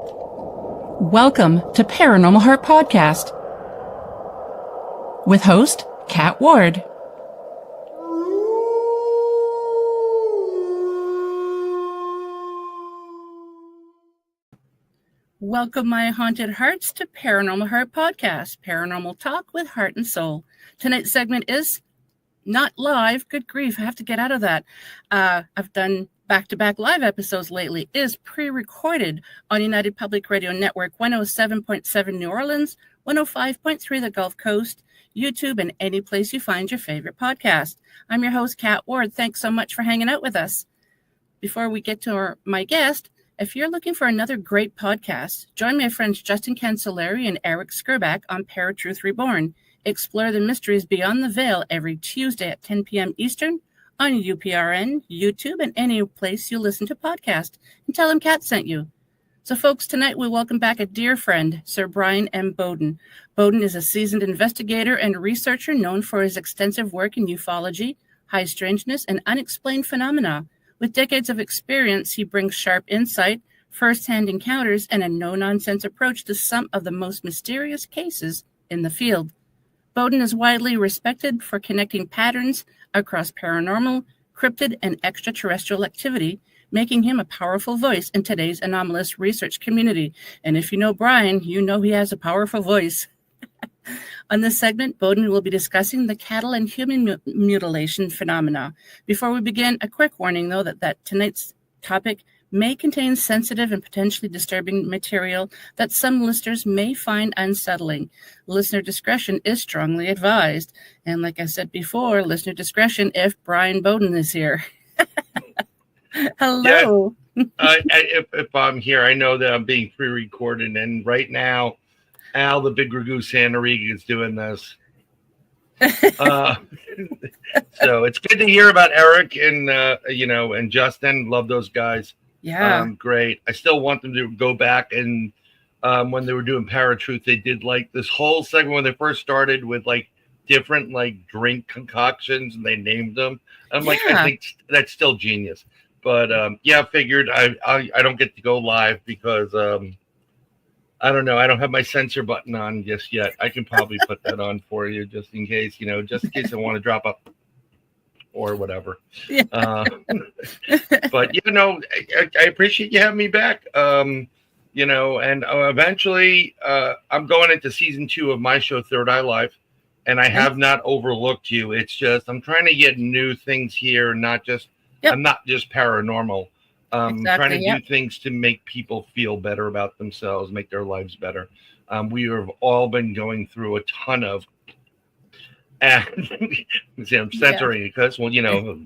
Welcome to Paranormal Heart Podcast with host Kat Ward. Welcome, my haunted hearts, to Paranormal Heart Podcast, paranormal talk with heart and soul. Tonight's segment is not live. Good grief, I have to get out of that. I've done back-to-back live episodes lately. It is pre-recorded on United Public Radio Network 107.7 New Orleans, 105.3 the Gulf Coast, YouTube, and any place you find your favorite podcast. I'm your host, Kat Ward. Thanks so much for hanging out with us. Before we get to my guest, if you're looking for another great podcast, join my friends Justin Cancelleri and Eric Skurback on Paratruth Reborn. Explore the mysteries beyond the veil every Tuesday at 10 p.m. Eastern on UPRN, YouTube, and any place you listen to podcasts. And tell them Kat sent you. So, folks, tonight we welcome back a dear friend, Sir Bryan M. Bowden. Bowden is a seasoned investigator and researcher known for his extensive work in ufology, high strangeness, and unexplained phenomena. With decades of experience, he brings sharp insight, first-hand encounters, and a no-nonsense approach to some of the most mysterious cases in the field. Bowden is widely respected for connecting patterns across paranormal, cryptid, and extraterrestrial activity, making him a powerful voice in today's anomalous research community. And if you know Bryan, you know he has a powerful voice. On this segment, Bowden will be discussing the cattle and human mutilation phenomena. Before we begin, a quick warning, though, that tonight's topic may contain sensitive and potentially disturbing material that some listeners may find unsettling. Listener discretion is strongly advised. And like I said before, listener discretion if Bryan Bowden is here. Hello. Yeah, if I'm here, I know that I'm being pre-recorded, and right now, Al, the Big Ragu Santarig, is doing this. So it's good to hear about Eric and and Justin. Love those guys. Yeah. Great. I still want them to go back and when they were doing Paratruth, they did like this whole segment when they first started with like different like drink concoctions and they named them. I'm like, I think that's still genius. But I figured I don't get to go live because I don't know. I don't have my censor button on just yet. I can probably put that on for you just in case, just in case I want to drop up or whatever. Yeah. But, I appreciate you having me back. And eventually I'm going into season 2 of my show, Third Eye Live, and I have not overlooked you. It's just I'm trying to get new things here, not just I'm not just paranormal. Trying to do things to make people feel better about themselves, make their lives better. We have all been going through a ton of, and I'm censoring it because,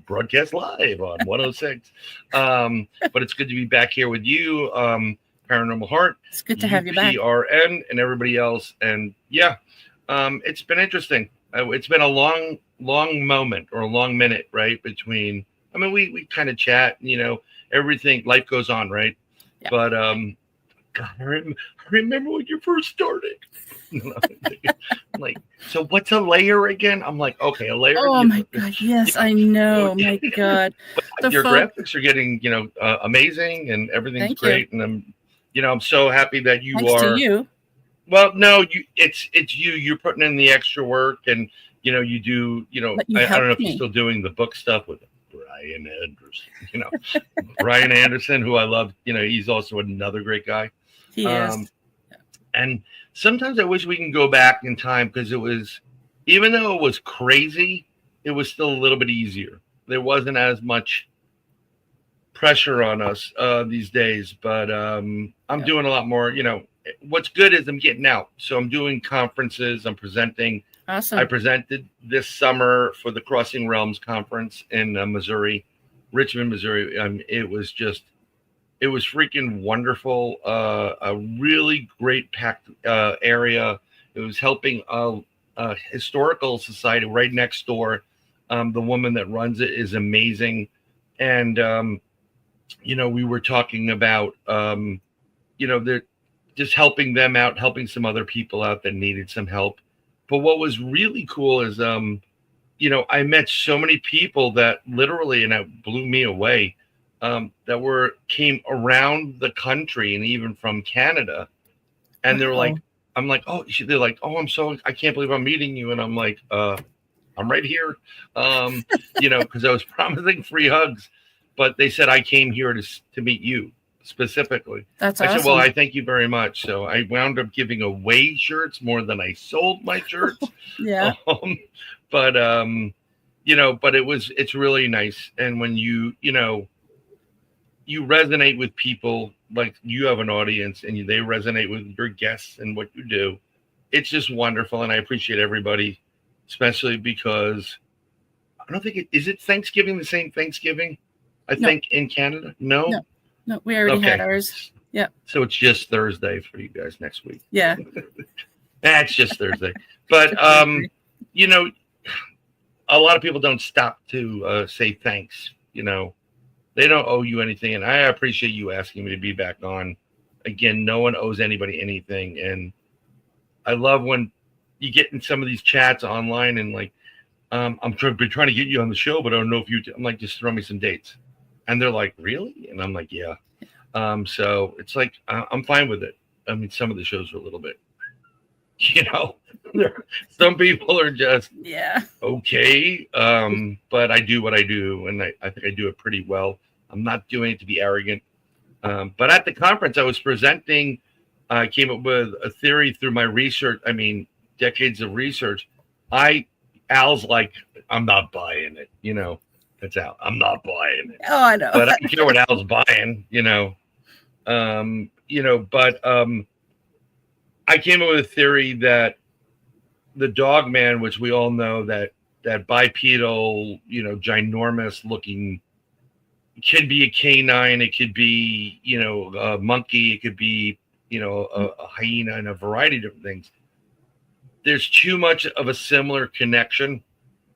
broadcast live on 106. But it's good to be back here with you, Paranormal Heart. It's good to have you back. UPRN and everybody else. And it's been interesting. It's been a long moment or a long minute, right? Between, we kind of chat, everything, life goes on, right? Yeah. But God, I remember when you first started. I'm like, so what's a layer again? I'm like, okay, a layer. Oh my God, yes, I know. My God, your graphics are getting, amazing, and everything's great, and I'm so happy that you Thanks are. To you. Well, no, it's you. You're putting in the extra work, and you do. I don't know if you're still doing the book stuff with Bryan Anderson, Bryan Anderson, who I love, he's also another great guy. He is. And sometimes I wish we can go back in time because it was, even though it was crazy, it was still a little bit easier. There wasn't as much pressure on us these days, but I'm doing a lot more, what's good is I'm getting out. So I'm doing conferences, I'm presenting. Awesome. I presented this summer for the Crossing Realms conference in Missouri, Richmond, Missouri. It was freaking wonderful. A really great packed area. It was helping a historical society right next door. The woman that runs it is amazing. And, we were talking about, they're just helping them out, helping some other people out that needed some help. But what was really cool is, I met so many people that literally, and it blew me away, that came around the country and even from Canada, and they're like, I'm like, oh, they're like, oh, I can't believe I'm meeting you, and I'm like, I'm right here, because I was promising free hugs, but they said I came here to meet you specifically. That's I awesome. said, well, I thank you very much. So I wound up giving away shirts more than I sold my shirts. Yeah. But it's really nice. And when you resonate with people, like you have an audience and they resonate with your guests and what you do, it's just wonderful. And I appreciate everybody, especially because I don't think is it Thanksgiving, the same Thanksgiving, I think in Canada? No, we already had ours. Yeah. So it's just Thursday for you guys next week. Yeah. That's just Thursday. But, a lot of people don't stop to say thanks. They don't owe you anything. And I appreciate you asking me to be back on. Again, no one owes anybody anything. And I love when you get in some of these chats online and like, I'm trying to get you on the show, but I don't know if I'm like, just throw me some dates. And they're like, really? And I'm like, yeah. So it's like, I'm fine with it. I mean, some of the shows are a little bit, some people are just okay. But I do what I do, and I think I do it pretty well. I'm not doing it to be arrogant. But at the conference I was presenting, I came up with a theory through my research. I mean, decades of research. Al's like, I'm not buying it. That's Al. I'm not buying it. Oh, I know. But I don't care what Al's buying, but I came up with a theory that the Dogman, which we all know that bipedal, ginormous looking, could be a canine, it could be, a monkey, it could be, a hyena, and a variety of different things. There's too much of a similar connection.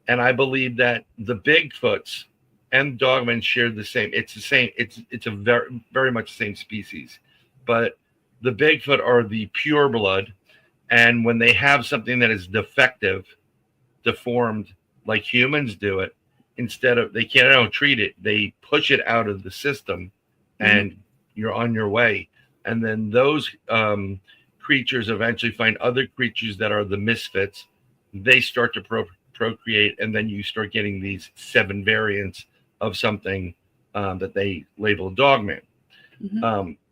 And I believe that the Bigfoots and Dogman share the same. It's the same. It's a very, very much the same species. But the Bigfoot are the pure blood. And when they have something that is defective, deformed, like humans do it, they don't treat it. They push it out of the system and you're on your way. And then those creatures eventually find other creatures that are the misfits. They start to procreate, and then you start getting these 7 variants of something that they label Dogman.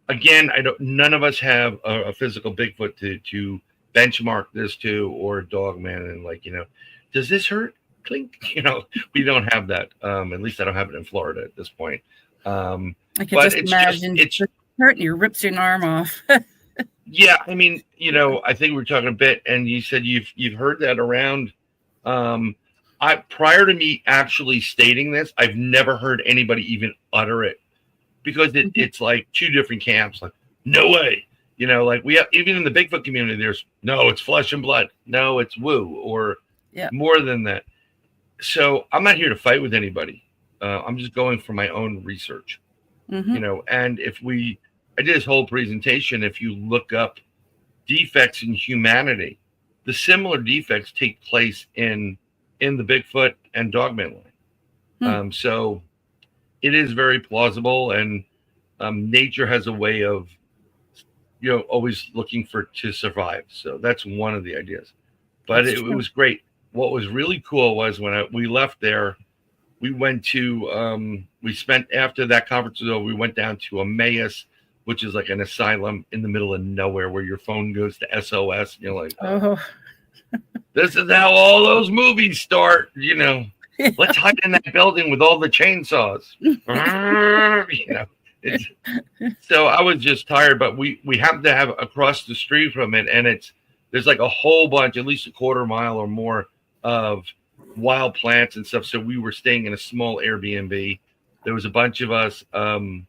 Again, none of us have a physical Bigfoot to benchmark this to, or Dogman, and does this hurt? Clink. We don't have that. At least I don't have it in Florida at this point. I can just imagine it's hurting you, rips your arm off. Yeah, I mean, I think we're talking a bit, and you said you've heard that around. Prior to me actually stating this, I've never heard anybody even utter it, because it's like 2 different camps. Like, no way, we have, even in the Bigfoot community, there's no, it's flesh and blood. No, it's woo, or more than that. So I'm not here to fight with anybody. I'm just going for my own research, and I did this whole presentation. If you look up defects in humanity, the similar defects take place in the Bigfoot and Dogman line. So it is very plausible, and nature has a way of, always looking to survive. So that's one of the ideas. But it was great. What was really cool was when we left there, we went to, after that conference was over, we went down to Emmaus, which is like an asylum in the middle of nowhere where your phone goes to SOS. And you're like, this is how all those movies start, Let's hide in that building with all the chainsaws. So I was just tired, but we happen to have across the street from it, and there's like a whole bunch, at least a quarter mile or more, of wild plants and stuff. So we were staying in a small Airbnb. There was a bunch of us, and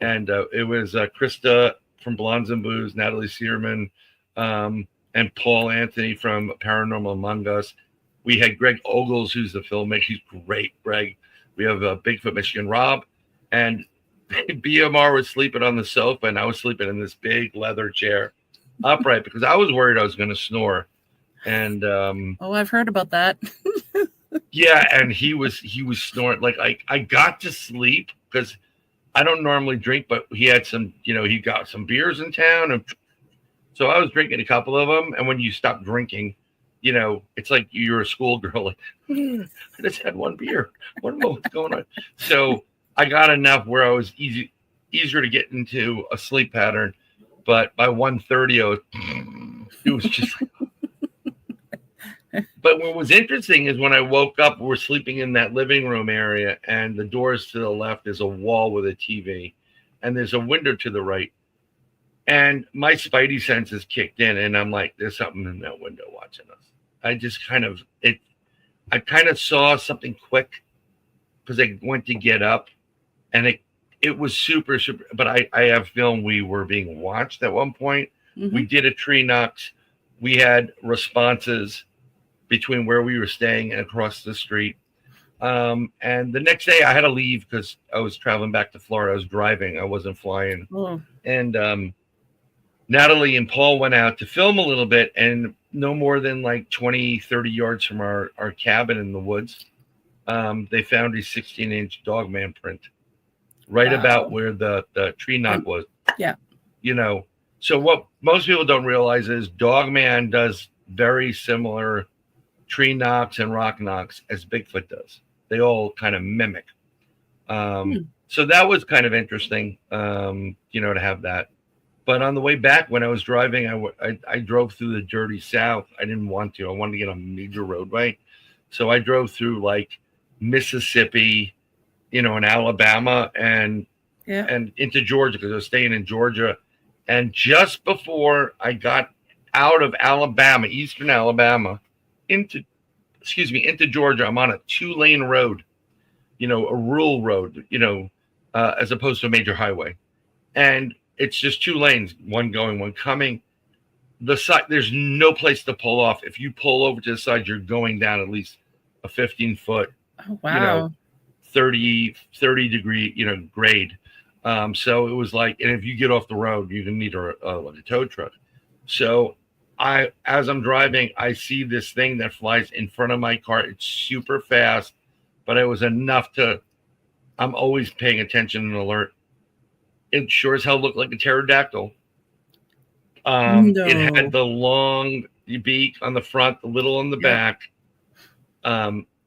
it was Krista from Blondes and Booze, Natalie Searman, and Paul Anthony from Paranormal Among Us. We had Greg Ogles, who's the filmmaker. He's great, Greg. We have Bigfoot Michigan Rob, and BMR was sleeping on the sofa, and I was sleeping in this big leather chair upright because I was worried I was going to snore. And I've heard about that. Yeah, and he was snoring. Like I got to sleep because I don't normally drink, but he had some, he got some beers in town. And so I was drinking a couple of them. And when you stop drinking, it's like you're a schoolgirl. Like, I just had one beer. What what's going on? So I got enough where I was easier to get into a sleep pattern. But by 1:30, it was just like, but what was interesting is when I woke up, we're sleeping in that living room area, and the doors to the left is a wall with a TV, and there's a window to the right. And my spidey senses kicked in, and I'm like, there's something in that window watching us. I just I kind of saw something quick because I went to get up, and it was super, super, but I have film we were being watched at one point. Mm-hmm. We did a tree knocks. We had responses between where we were staying and across the street. And the next day I had to leave because I was traveling back to Florida. I was driving. I wasn't flying. Oh. And Natalie and Paul went out to film a little bit, and no more than like 20, 30 yards from our cabin in the woods, they found a 16-inch Dogman print right about where the tree knock was. Yeah. So what most people don't realize is Dogman does very similar tree knocks and rock knocks as Bigfoot does. They all kind of mimic. So that was kind of interesting, to have that. But on the way back, when I was driving, I drove through the dirty South. I didn't want to. I wanted to get on a major roadway. So I drove through like Mississippi, and Alabama and into Georgia because I was staying in Georgia. And just before I got out of Alabama, eastern Alabama, into Georgia, I'm on a 2-lane road, a rural road, as opposed to a major highway. And it's just 2 lanes, one going, one coming. The side, there's no place to pull off. If you pull over to the side, you're going down at least a 15-foot, 30 degree, grade. So it was like, and if you get off the road, you can need a tow truck. So as I'm driving, I see this thing that flies in front of my car. It's super fast, but it was enough I'm always paying attention and alert. It sure as hell looked like a pterodactyl. No. It had the long beak on the front, the little on the back.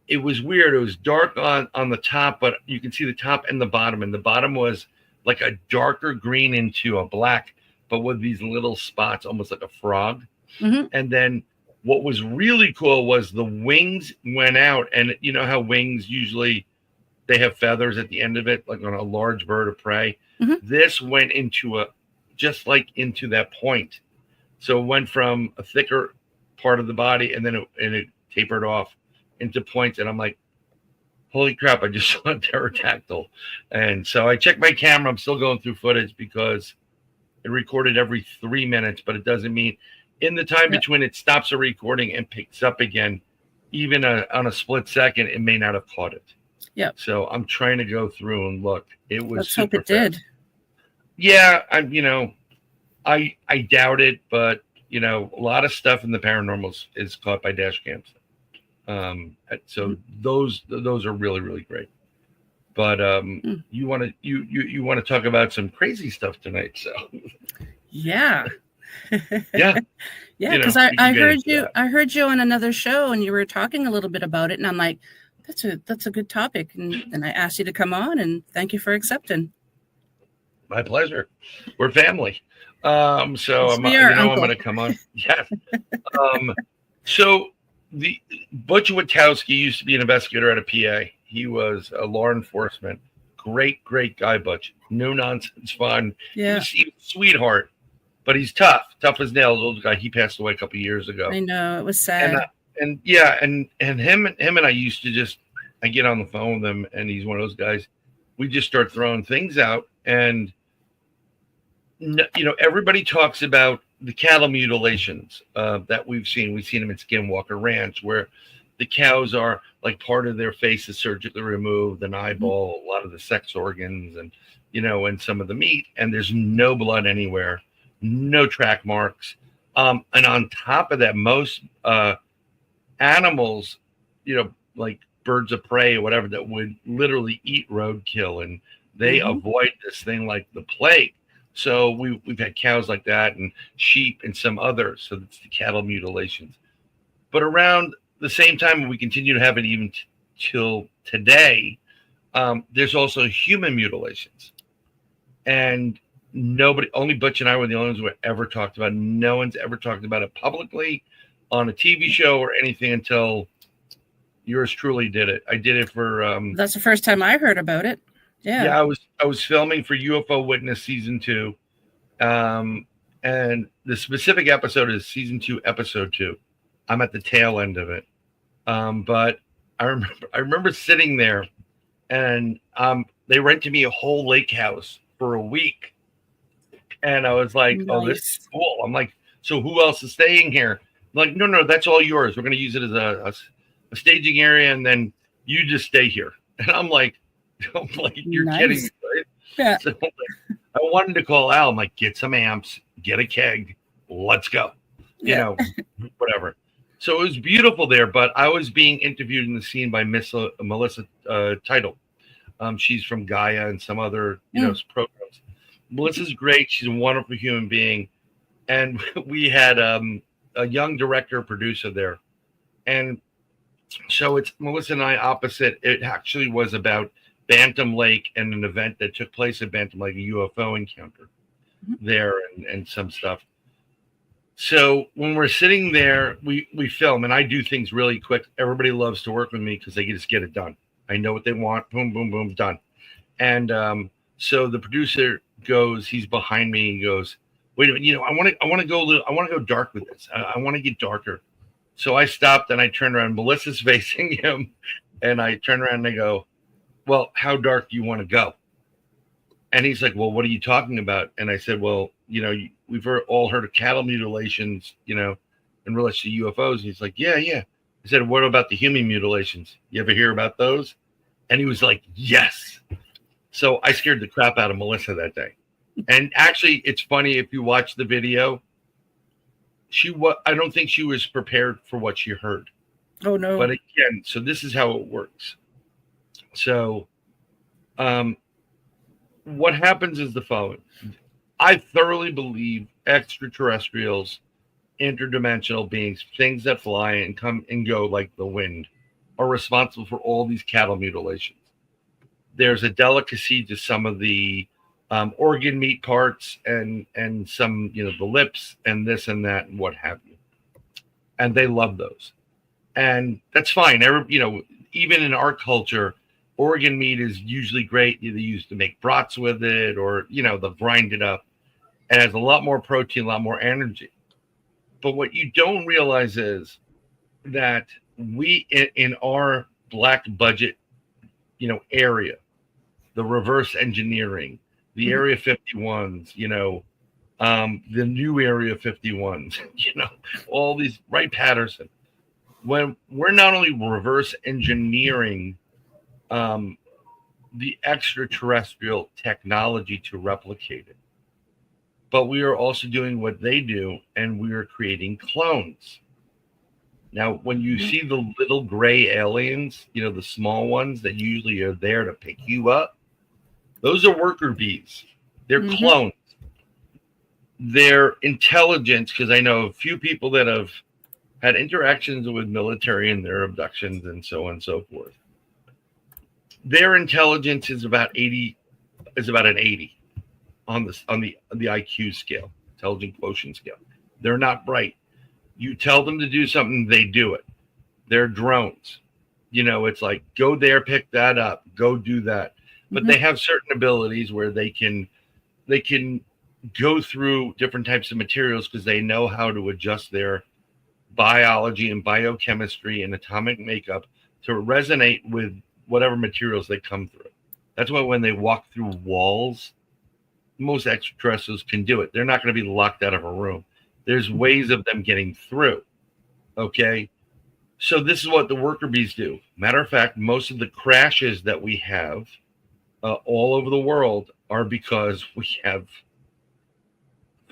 It was weird. It was dark on the top, but you can see the top and the bottom. And the bottom was like a darker green into a black, but with these little spots, almost like a frog. Mm-hmm. And then what was really cool was the wings went out. And you know how wings usually, they have feathers at the end of it, like on a large bird of prey. Mm-hmm. This went into into that point. So it went from a thicker part of the body and then it tapered off into points. And I'm like, holy crap, I just saw a pterodactyl. And so I checked my camera. I'm still going through footage because it recorded every 3 minutes, but it doesn't mean in the time between it stops the recording and picks up again, even on a split second, it may not have caught it. Yeah. So I'm trying to go through and look. It was Let's super hope it did. Yeah, I doubt it, but a lot of stuff in the paranormal is caught by dash cams. So those are really, really great. But you want to talk about some crazy stuff tonight, so yeah. Yeah. Yeah, because I heard you on another show and you were talking a little bit about it, and I'm like, that's a good topic, and I asked you to come on, and thank you for accepting. My pleasure. We're family. So I'm going to come on. Yes. So the Butch Witowski used to be an investigator at a PA. He was a law enforcement. Great guy, Butch. No nonsense, fun. Yeah. He's a sweetheart, but he's tough as nails. Old guy. He passed away a couple of years ago. I know, it was sad. And him and I used to I get on the phone with him, and he's one of those guys. We just start throwing things out, and everybody talks about the cattle mutilations that we've seen. We've seen them in Skinwalker Ranch, where the cows are like part of their face is surgically removed, an eyeball, a lot of the sex organs, and and some of the meat, and there's no blood anywhere, no track marks, and on top of that, most animals, like birds of prey or whatever, that would literally eat roadkill and They avoid this thing like the plague. So we've had cows like that and sheep and some others. So it's the cattle mutilations. But around the same time, we continue to have it even till today. There's also human mutilations. And nobody, only Butch and I were the only ones who ever talked about it. No one's ever talked about it publicly on a TV show or anything until yours truly did it. I did it for that's the first time I heard about it. Yeah, I was filming for UFO Witness season 2. And the specific episode is season 2, episode 2. I'm at the tail end of it. But I remember sitting there and they rented me a whole lake house for a week. And I was like, nice. Oh, this is cool. I'm like, so who else is staying here? I'm like, no, that's all yours. We're going to use it as a staging area, and then you just stay here. And I'm like, you're nice. Kidding me, right? Yeah. So I wanted to call Al. I'm like, get some amps, get a keg, let's go. You know, whatever. So it was beautiful there, but I was being interviewed in the scene by Miss Melissa Title. She's from Gaia and some other, programs. Melissa's great. She's a wonderful human being. And we had a young director, producer there. And so it's Melissa and I opposite. It actually was about Bantam Lake and an event that took place at Bantam Lake, a UFO encounter there and some stuff. So when we're sitting there, we film, and I do things really quick. Everybody loves to work with me because they just get it done. I know what they want. Boom, boom, boom, done. And so the producer goes, he's behind me. He goes, wait a minute, I want to go dark with this. I want to get darker. So I stopped and I turned around. Melissa's facing him, and I turn around and I go, well, how dark do you want to go? And he's like, well, what are you talking about? And I said, well, we've all heard of cattle mutilations, in relation to UFOs. And he's like, yeah. I said, what about the human mutilations? You ever hear about those? And he was like, yes. So I scared the crap out of Melissa that day. And actually, it's funny if you watch the video. I don't think she was prepared for what she heard. Oh no! But again, so this is how it works. So, what happens is the following: I thoroughly believe extraterrestrials, interdimensional beings, things that fly and come and go like the wind, are responsible for all these cattle mutilations. There's a delicacy to some of the organ meat parts and some, the lips and this and that and what have you. And they love those. And that's fine. Even in our culture, organ meat is usually great. They used to make brats with it, or, they'll grind it up. It has a lot more protein, a lot more energy. But what you don't realize is that we, in our black budget, area, the reverse engineering, the Area 51s, the new Area 51s, all these, right, Patterson. When we're not only reverse engineering the extraterrestrial technology to replicate it, but we are also doing what they do, and we are creating clones. Now, when you see the little gray aliens, the small ones that usually are there to pick you up, those are worker bees. They're clones. Their intelligence, because I know a few people that have had interactions with military and their abductions and so on and so forth. Their intelligence is about an 80 on the IQ scale, intelligence quotient scale. They're not bright. You tell them to do something, they do it. They're drones. It's like, go there, pick that up, go do that. But they have certain abilities where they can go through different types of materials because they know how to adjust their biology and biochemistry and atomic makeup to resonate with whatever materials they come through. That's why when they walk through walls, most extraterrestrials can do it. They're not going to be locked out of a room. There's ways of them getting through. Okay. So this is what the worker bees do. Matter of fact, most of the crashes that we have all over the world are because we have,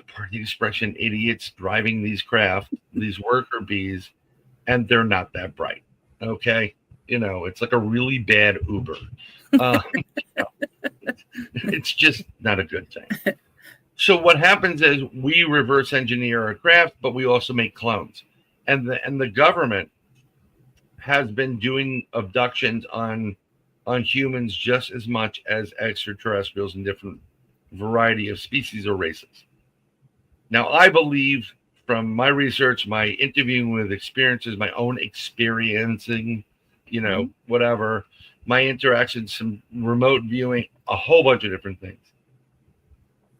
pardon the expression, idiots driving these craft, these worker bees, and they're not that bright. Okay. It's like a really bad Uber. It's just not a good thing. So what happens is we reverse engineer our craft, but we also make clones. And the government has been doing abductions on humans just as much as extraterrestrials in different variety of species or races. Now, I believe from my research, my interviewing with experiences, my own experiencing, whatever, my interactions, some remote viewing, a whole bunch of different things,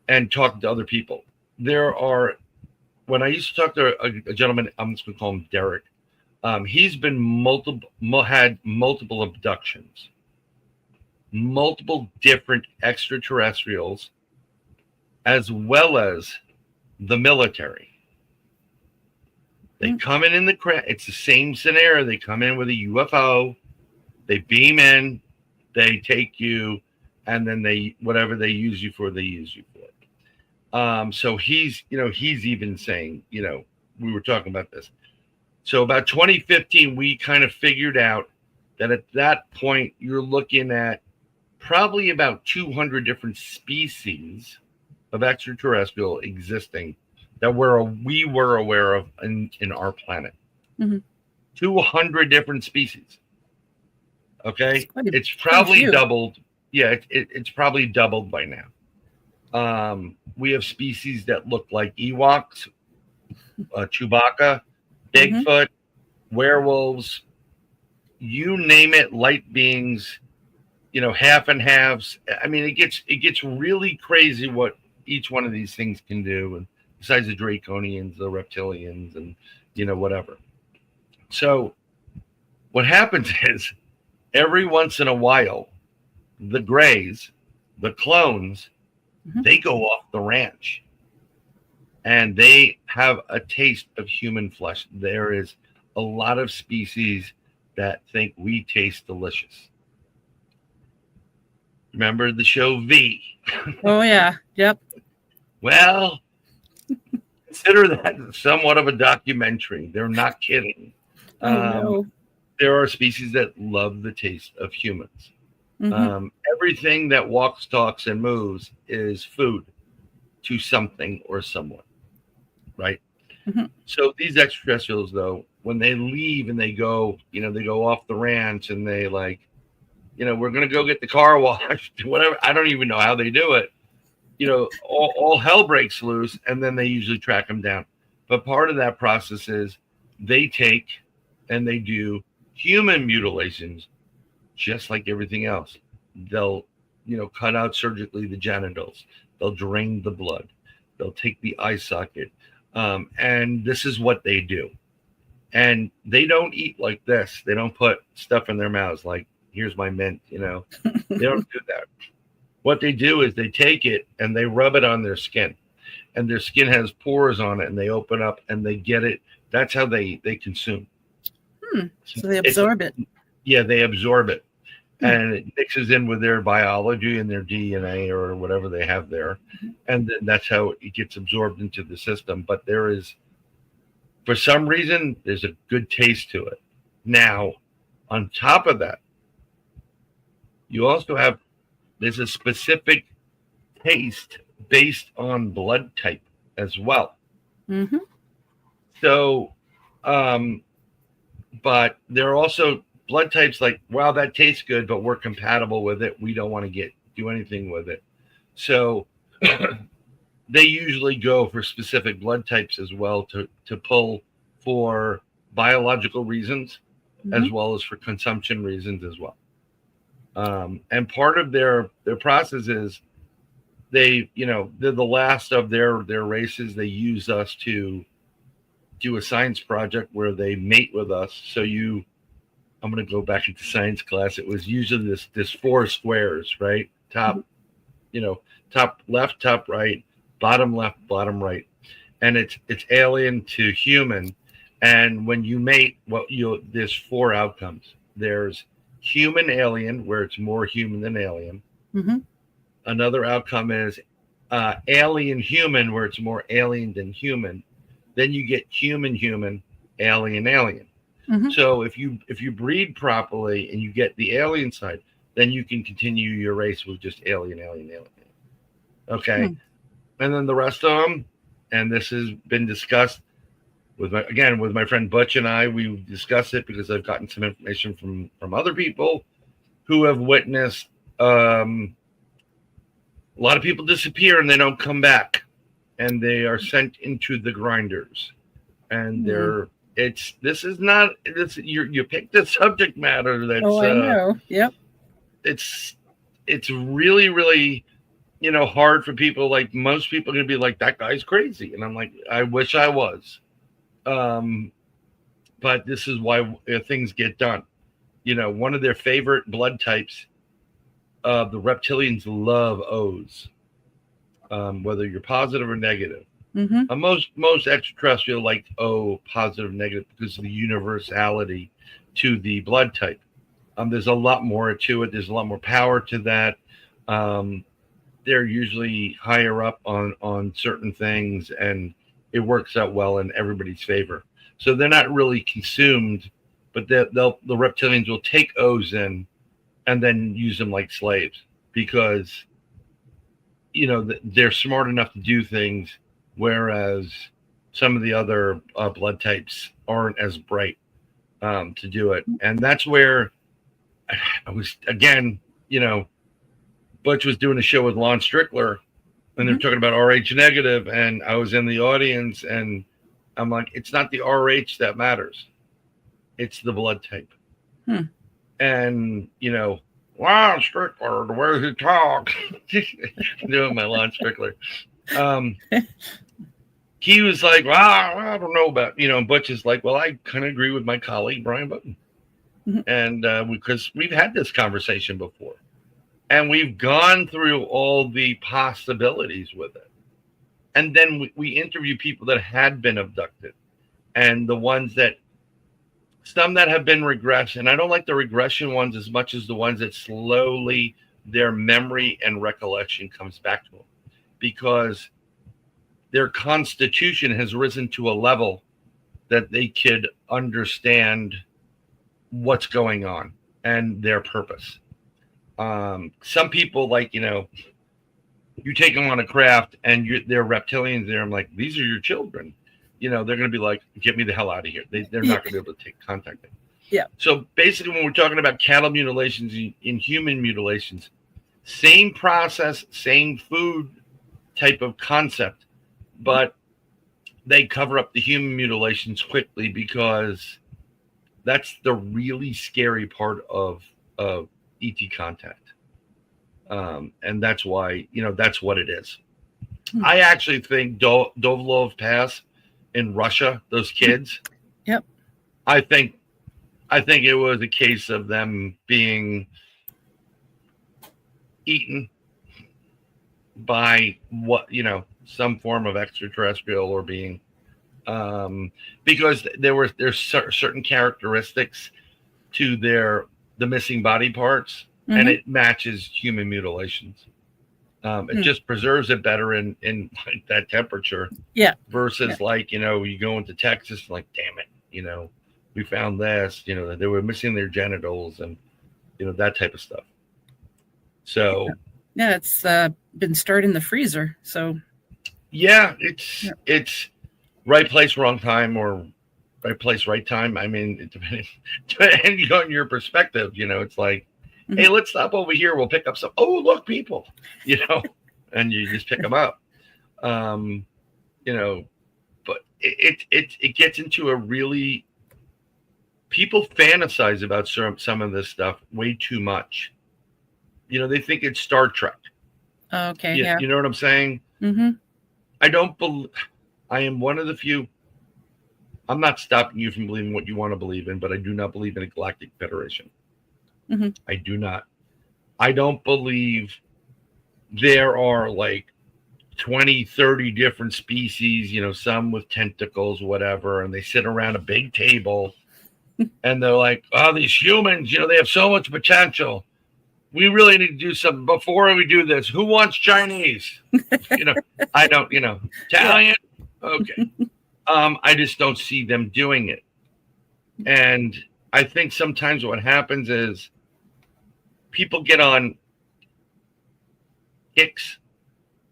and talking to other people. When I used to talk to a gentleman, I'm just going to call him Derek. He's been had multiple abductions, multiple different extraterrestrials, as well as the military. They come in the craft. It's the same scenario. They come in with a UFO. They beam in. They take you, and then whatever they use you for, they use you for. So he's even saying, we were talking about this. So about 2015, we kind of figured out that at that point, you're looking at probably about 200 different species of extraterrestrial existing that we were aware of in our planet. 200 different species. Okay, it's probably doubled. Yeah, it's probably doubled by now. We have species that look like Ewoks, Chewbacca, Bigfoot, werewolves, you name it, light beings, half and halves. I mean, it gets really crazy what each one of these things can do, and besides the draconians, the reptilians, and whatever. So what happens is every once in a while, the grays, the clones, they go off the ranch and they have a taste of human flesh. There is a lot of species that think we taste delicious. Remember the show V? Oh, yeah. Yep. Well, consider that somewhat of a documentary. They're not kidding. No. There are species that love the taste of humans. Everything that walks, talks, and moves is food to something or someone, right? So these extraterrestrials, though, when they leave and they go off the ranch and they we're going to go get the car washed, whatever. I don't even know how they do it. All hell breaks loose, and then they usually track them down. But part of that process is they take and they do human mutilations, just like everything else. They'll, cut out surgically the genitals. They'll drain the blood. They'll take the eye socket. And this is what they do. And they don't eat like this. They don't put stuff in their mouths like, here's my mint, They don't do that. What they do is they take it and they rub it on their skin. And their skin has pores on it, and they open up and they get it. That's how they consume. So they absorb it. Yeah, they absorb it. And it mixes in with their biology and their DNA or whatever they have there. And then that's how it gets absorbed into the system. But for some reason, there's a good taste to it. Now, on top of that, you also there's a specific taste based on blood type as well. So, but there are also blood types like, wow, that tastes good, but we're compatible with it. We don't want to do anything with it. So they usually go for specific blood types as well to pull for biological reasons as well as for consumption reasons as well. And part of their process is they're the last of their races. They use us to do a science project where they mate with us. So I'm going to go back into science class. It was usually this 4 squares, right? Top left, top right, bottom left, bottom right. And it's alien to human. And when you mate, there's 4 outcomes. There's human alien, where it's more human than alien. Another outcome is alien human, where it's more alien than human. Then you get human, alien. So if you breed properly and you get the alien side, then you can continue your race with just alien. Okay. And then the rest of them, and this has been discussed with my friend Butch and I. We discussed it because I've gotten some information from other people who have witnessed a lot of people disappear and they don't come back, and they are sent into the grinders. And this is not this. You picked the subject matter that's. Oh, I know. Yep. It's really, really, hard for people. Like, most people are gonna be like, that guy's crazy, and I'm like, I wish I was. But this is why things get done. One of their favorite blood types, the reptilians love O's, whether you're positive or negative. Most extraterrestrial like O, positive, negative, because of the universality to the blood type. There's a lot more to it. There's a lot more power to that. They're usually higher up on certain things, and it works out well in everybody's favor. So they're not really consumed, but the reptilians will take O's in and then use them like slaves, because they're smart enough to do things, whereas some of the other blood types aren't as bright to do it. And that's where I was, again, Butch was doing a show with Lon Strickler, and they're talking about RH negative, and I was in the audience, and I'm like, it's not the RH that matters. It's the blood type. And, Lon Strickler, the way he talks, doing my Lon Strickler. He was like, well, I don't know about, Butch is like, well, I kind of agree with my colleague, Bryan Bowden. And because we've had this conversation before, and we've gone through all the possibilities with it. And then we interview people that had been abducted, and the ones that, some that have been regression. I don't like the regression ones as much as the ones that slowly their memory and recollection comes back to them, because their constitution has risen to a level that they could understand what's going on and their purpose. Some people, like, you take them on a craft and they're reptilians there. I'm like, these are your children. They're going to be like, get me the hell out of here. They're not going to be able to take contact. Yeah. So basically, when we're talking about cattle mutilations, in human mutilations, same process, same food type of concept, but they cover up the human mutilations quickly, because that's the really scary part of ET contact. And that's why, that's what it is. I actually think Dovlov Pass in Russia, those kids. Yep. I think it was a case of them being eaten by some form of extraterrestrial or being, because there's certain characteristics to the missing body parts, and it matches human mutilations. It just preserves it better in like that temperature. Yeah. Versus like, you go into Texas, like, damn it, we found this, they were missing their genitals and, that type of stuff. So. Yeah, it's been stored in the freezer. So. Yeah, it's right place, wrong time, or right place, right time. I mean, depending on your perspective, it's like, hey, let's stop over here. We'll pick up some. Oh, look, people, and you just pick them up. But it gets into a really, people fantasize about some of this stuff way too much. They think it's Star Trek. Okay. Yeah. You know what I'm saying? I don't believe. I am one of the few. I'm not stopping you from believing what you want to believe in, but I do not believe in a galactic federation. I do not. I don't believe there are like 20, 30 different species, some with tentacles, whatever, and they sit around a big table and they're like, oh, these humans, they have so much potential. We really need to do something before we do this. Who wants Chinese? I don't, Italian. Okay. I just don't see them doing it. And I think sometimes what happens is people get on kicks,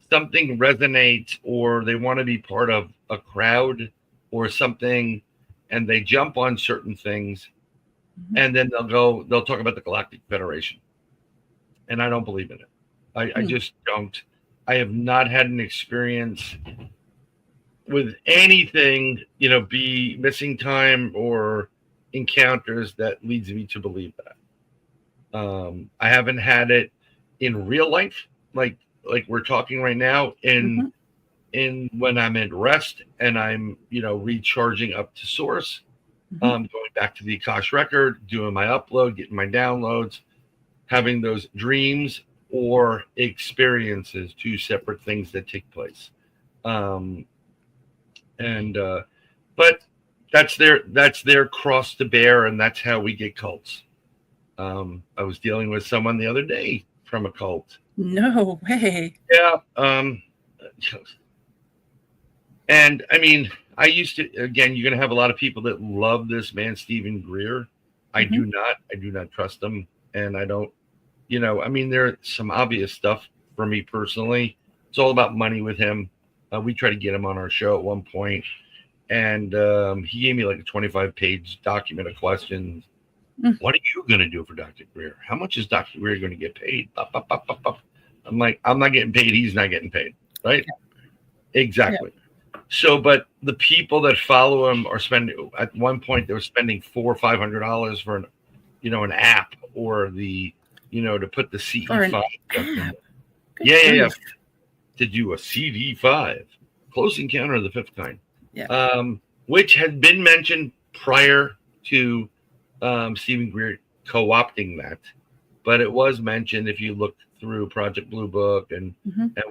something resonates, or they want to be part of a crowd or something, and they jump on certain things, and then they'll talk about the Galactic Federation. And I don't believe in it. I just don't. I have not had an experience with anything, be missing time or encounters that leads me to believe that. I haven't had it in real life, like we're talking right now, in when I'm at rest and I'm, recharging up to source, going back to the Akash record, doing my upload, getting my downloads, having those dreams or experiences, two separate things that take place. But that's their cross to bear, and that's how we get cults. I was dealing with someone the other day from a cult. No way. Yeah. And I mean, I used to, again, you're going to have a lot of people that love this man, Stephen Greer. I do not trust him. And I don't, I mean, there's some obvious stuff for me personally. It's all about money with him. We tried to get him on our show at one point, and he gave me like a 25-page document of questions. What are you going to do for Dr. Greer? How much is Dr. Greer going to get paid? I'm like, I'm not getting paid. He's not getting paid. Right? Yeah. Exactly. Yeah. So, but the people that follow him are spending, at one point they were spending $400 or $500 for an app, or the, to put the CE5. Yeah. To do a CD5, Close Encounter of the Fifth Kind, which had been mentioned prior to Stephen Greer co-opting that, but it was mentioned if you look through Project Blue Book and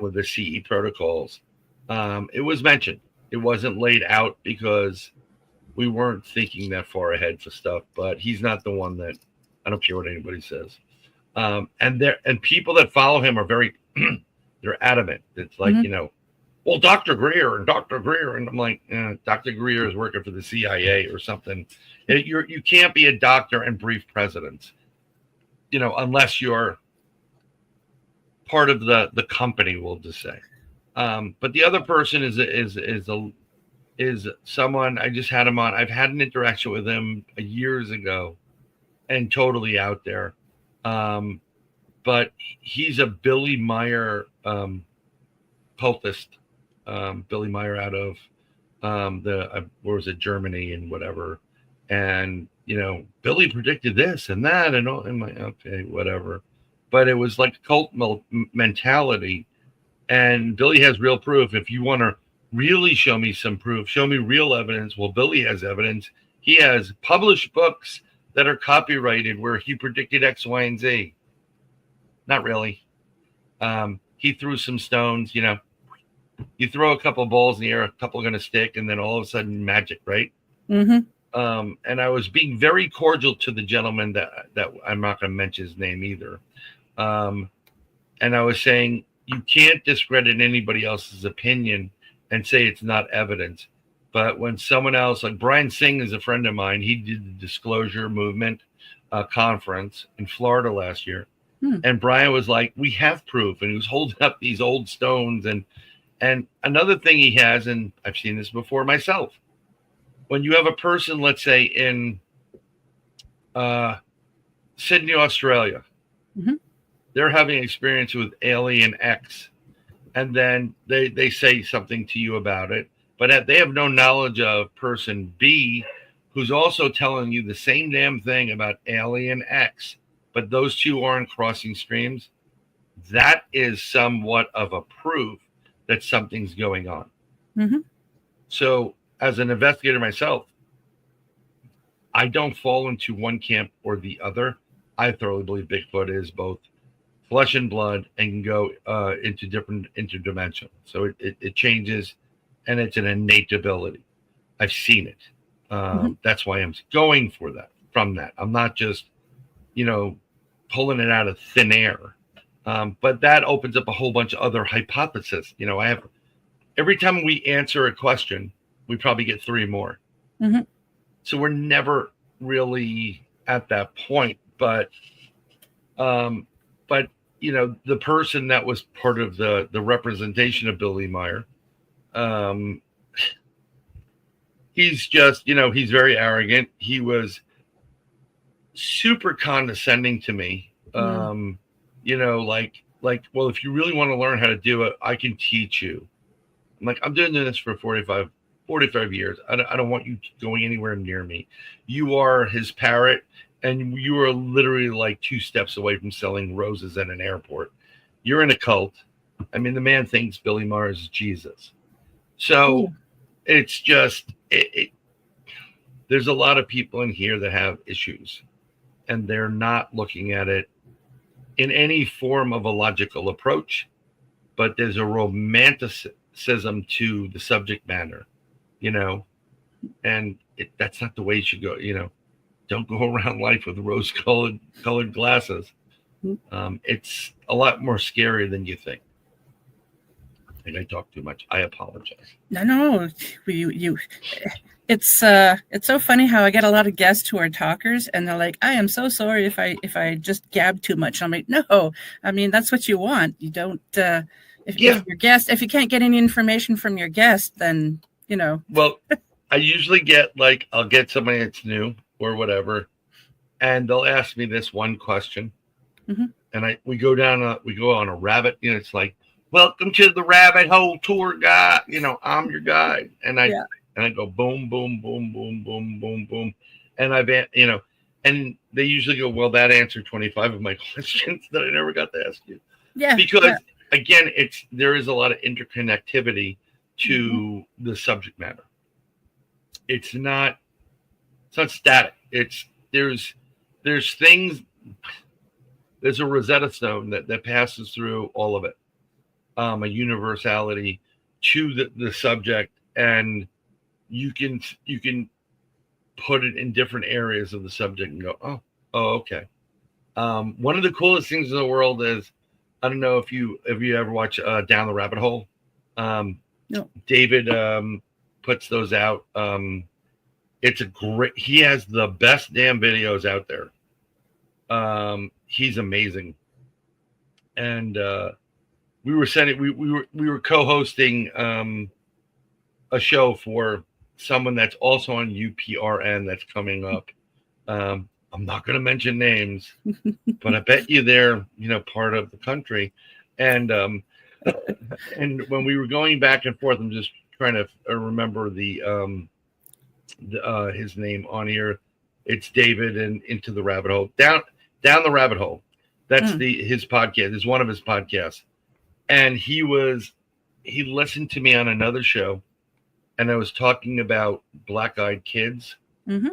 with the CE protocols, it was mentioned. It wasn't laid out because we weren't thinking that far ahead for stuff, but he's not the one that, I don't care what anybody says. And people that follow him are very they're adamant. It's like, well, Dr. Greer, and I'm like, Dr. Greer is working for the CIA or something. You can't be a doctor and brief presidents, unless you're part of the company, we'll just say. But the other person is someone, I just had him on. I've had an interaction with him years ago, and totally out there. But he's a Billy Meyer cultist. Billy Meyer out of where was it, Germany and whatever. And Billy predicted this and that, and all. I'm like, okay, whatever. But it was like cult mentality. And Billy has real proof. If you want to really show me some proof, show me real evidence. Well, Billy has evidence. He has published books that are copyrighted where he predicted X, Y, and Z. Not really. He threw some stones, you throw a couple of balls in the air, a couple are going to stick, and then all of a sudden magic, right? And I was being very cordial to the gentleman that I'm not going to mention his name either. And I was saying, you can't discredit anybody else's opinion and say it's not evidence. But when someone else, like Brian Singh is a friend of mine, he did the Disclosure Movement conference in Florida last year. And Brian was like, we have proof. And he was holding up these old stones. And another thing he has, and I've seen this before myself, when you have a person, let's say in Sydney, Australia, they're having an experience with Alien X, and then they say something to you about it, but they have no knowledge of person B, who's also telling you the same damn thing about Alien X, but those two aren't crossing streams. That is somewhat of a proof that something's going on. So as an investigator myself, I don't fall into one camp or the other. I thoroughly believe Bigfoot is both flesh and blood and can go into different interdimensions. So it changes, and it's an innate ability. I've seen it. That's why I'm going for that. From that, I'm not just, pulling it out of thin air. But that opens up a whole bunch of other hypotheses. I have, every time we answer a question, we probably get 3 more. So we're never really at that point. But But the person that was part of the representation of Billy Meyer, he's just, he's very arrogant. He was super condescending to me. Well, if you really want to learn how to do it, I can teach you. I'm like, I'm doing this for 45 years. I don't want you going anywhere near me. You are his parrot, and you are literally like 2 steps away from selling roses at an airport. You're in a cult. I mean, the man thinks Billy Meyer is Jesus. So it's just, there's a lot of people in here that have issues, and they're not looking at it in any form of a logical approach, but there's a romanticism to the subject matter, and that's not the way you should go. Don't go around life with rose-colored glasses. It's a lot more scary than you think. I think I talk too much. I apologize. No, you. It's so funny how I get a lot of guests who are talkers, and they're like, "I am so sorry if I just gab too much." I'm like, "No, I mean that's what you want. You don't. If your guest, if you can't get any information from your guest, then Well, I usually get I'll get somebody that's new or whatever, and they'll ask me this one question, and we go on a rabbit. It's like, "Welcome to the rabbit hole tour guide." I'm your guide, and I go boom, boom, boom, boom, boom, boom, boom, and and they usually go, "Well, that answered 25 of my questions that I never got to ask you." Yeah, because again, there is a lot of interconnectivity to the subject matter. It's not static. There's things. There's a Rosetta Stone that passes through all of it. A universality to the subject, and you can put it in different areas of the subject and go, oh, okay. One of the coolest things in the world is, I don't know if you ever watch Down the Rabbit Hole. No. David puts those out. He has the best damn videos out there. He's amazing. And we were co-hosting a show for someone that's also on UPRN that's coming up. I'm not going to mention names, but I bet you they're part of the country. And when we were going back and forth, I'm just trying to remember his name on here. It's David and Into the Rabbit Hole. Down the Rabbit Hole. That's his podcast. It's one of his podcasts. And he listened to me on another show, and I was talking about black-eyed kids and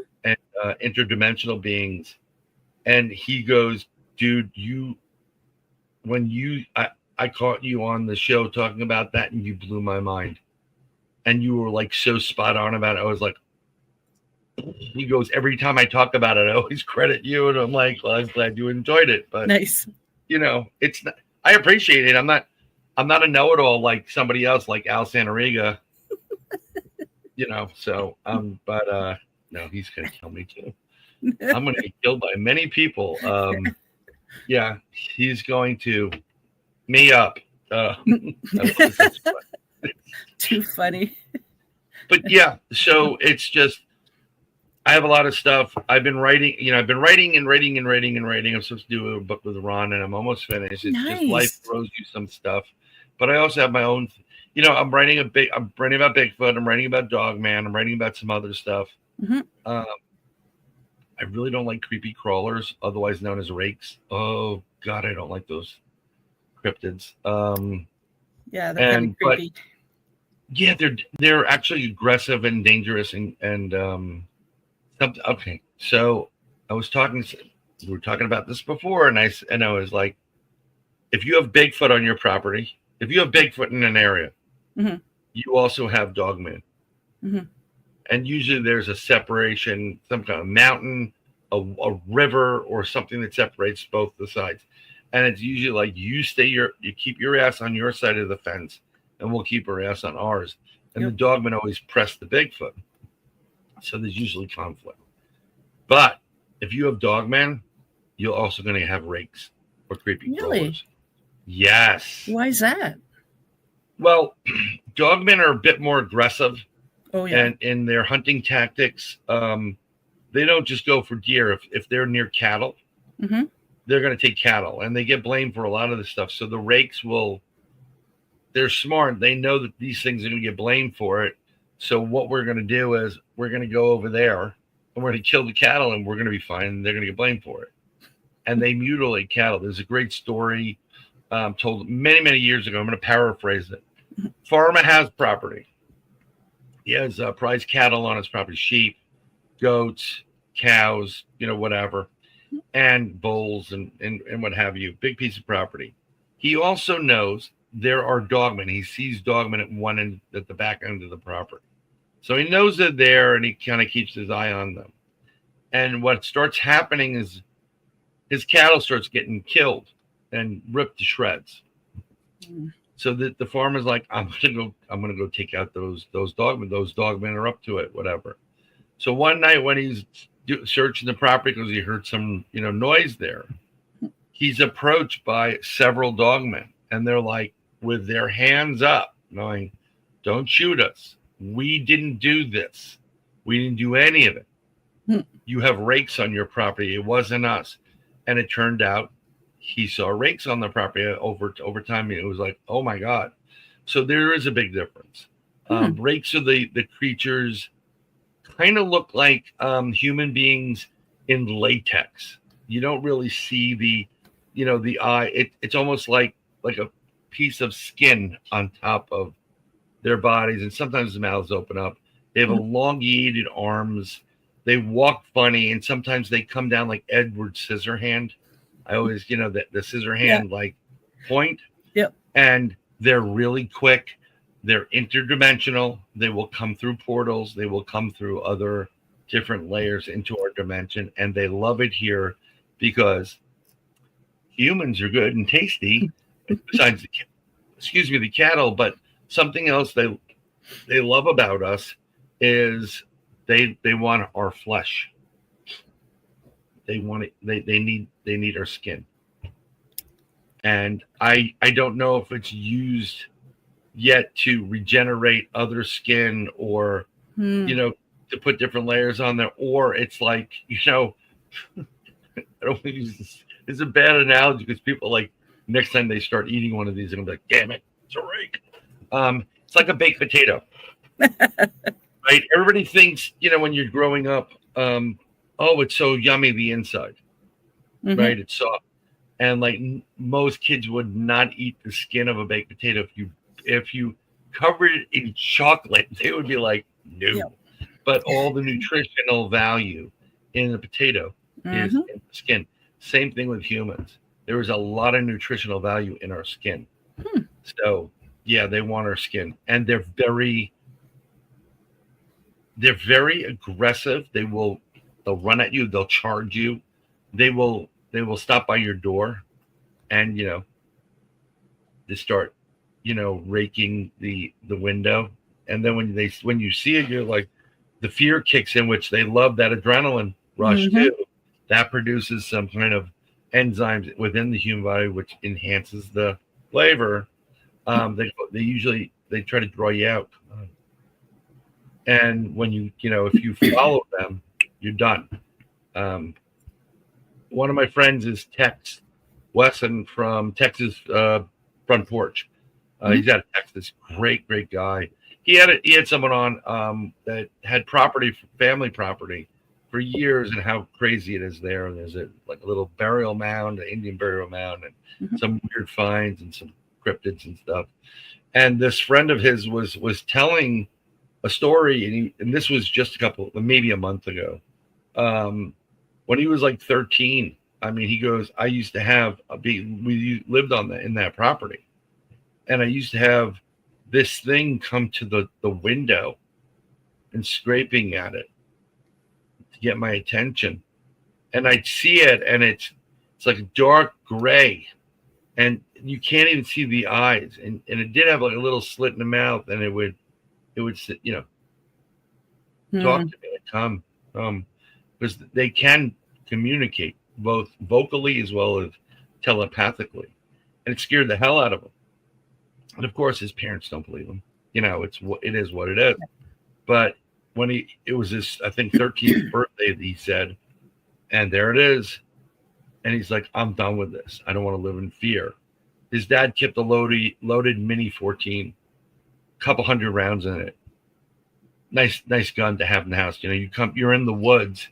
interdimensional beings. And he goes, "Dude, I caught you on the show talking about that, and you blew my mind. And you were so spot on about it." I was like, he goes, "Every time I talk about it, I always credit you." And I'm like, "Well, I'm glad you enjoyed it." But nice. It's not, I appreciate it. I'm not a know-it-all like somebody else, like Al Santarega. But no, he's gonna kill me too. I'm gonna get killed by many people. Yeah, he's going to me up. Too funny. But yeah, so it's just, I have a lot of stuff. I've been writing, I've been writing. I'm supposed to do a book with Ron, and I'm almost finished. It's just life throws you some stuff. But I also have my own, I'm writing about Bigfoot. I'm writing about Dogman. I'm writing about some other stuff. I really don't like creepy crawlers, otherwise known as rakes. Oh God, I don't like those cryptids. Yeah, they're kind of creepy. Yeah, they're actually aggressive and dangerous and something. Okay, so we were talking about this before, and I was like, if you have Bigfoot on your property, if you have Bigfoot in an area, you also have Dogman. And usually there's a separation, some kind of mountain, a river, or something that separates both the sides. And it's usually like you keep your ass on your side of the fence, and we'll keep our ass on ours. And the Dogman always press the Bigfoot. So there's usually conflict. But if you have Dogman, you're also going to have rakes. or creepy Really? crawlers. Yes. Why is that? Well, dogmen are a bit more aggressive, Oh, yeah. and in their hunting tactics, they don't just go for deer. If they're near cattle, Mm-hmm. they're going to take cattle, and they get blamed for a lot of this stuff. So the rakes will. They're smart. They know that these things are going to get blamed for it. So what we're going to do is we're going to go over there and we're going to kill the cattle, and we're going to be fine. And they're going to get blamed for it. And they mutilate cattle. There's a great story told many, many years ago. I'm going to paraphrase it. Farmer has property. He has prized cattle on his property, sheep, goats, cows, whatever, and bulls and what have you. Big piece of property. He also knows there are dogmen. He sees dogmen at one end, at the back end of the property. So he knows they're there, and he kind of keeps his eye on them. And what starts happening is his cattle starts getting killed and ripped to shreds. Mm. So that the farmer's like, I'm gonna go take out those dogmen. Those dogmen are up to it, whatever. So one night when he's searching the property because he heard some noise there, he's approached by several dogmen, and they're like, with their hands up, knowing, don't shoot us. We didn't do this. We didn't do any of it. You have rakes on your property. It wasn't us. And it turned out he saw rakes on the property over time. It was like, oh my God. So there is a big difference. Rakes are the creatures kind of look like human beings in latex. You don't really see the eye. It's almost like a piece of skin on top of their bodies, and sometimes the mouths open up. They have elongated arms. They walk funny, and sometimes they come down like Edward Scissorhand. I always, the Scissorhand like point. Yep. And they're really quick. They're interdimensional. They will come through portals. They will come through other different layers into our dimension, and they love it here because humans are good and tasty. Besides the cattle, but something else they love about us is they want our flesh. They want it. They need our skin. And I don't know if it's used yet to regenerate other skin or to put different layers on there, or it's like I don't use this. It's a bad analogy because people like next time they start eating one of these, they're gonna be like, damn it, it's a rake. It's like a baked potato. Right? Everybody thinks, when you're growing up, oh, it's so yummy the inside. Mm-hmm. Right? It's soft. And like most kids would not eat the skin of a baked potato. If you covered it in chocolate, they would be like, no. Yep. But all the nutritional value in the potato is in the skin. Same thing with humans. There is a lot of nutritional value in our skin. So yeah, they want our skin, and they're very aggressive. They'll run at you. They'll charge you. They will stop by your door, and they start raking the window. And then when you see it, you're like, the fear kicks in, which they love that adrenaline rush too. That produces some kind of enzymes within the human body, which enhances the flavor. They try to draw you out, and when if you follow them, you're done. One of my friends is Tex Wesson from Texas Front Porch. He's out of Texas. Great guy. He had someone on that had family property for years, and how crazy it is there. And there's a little burial mound, an Indian burial mound, and some weird finds and some cryptids and stuff. And this friend of his was telling a story, and this was just maybe a month ago. When he was like 13, I mean, he goes, I used to we lived in that property, and I used to have this thing come to the window and scraping at it to get my attention. And I'd see it, and it's like dark gray, and you can't even see the eyes. And it did have like a little slit in the mouth, and it would sit, talk to me and come, because they can communicate both vocally as well as telepathically, and it scared the hell out of him. And of course, his parents don't believe him. It is what it is. But when it was his, I think, 13th birthday, he said, and there it is. And he's like, I'm done with this. I don't want to live in fear. His dad kept a loaded Mini 14, couple hundred rounds in it. Nice gun to have in the house. You're in the woods,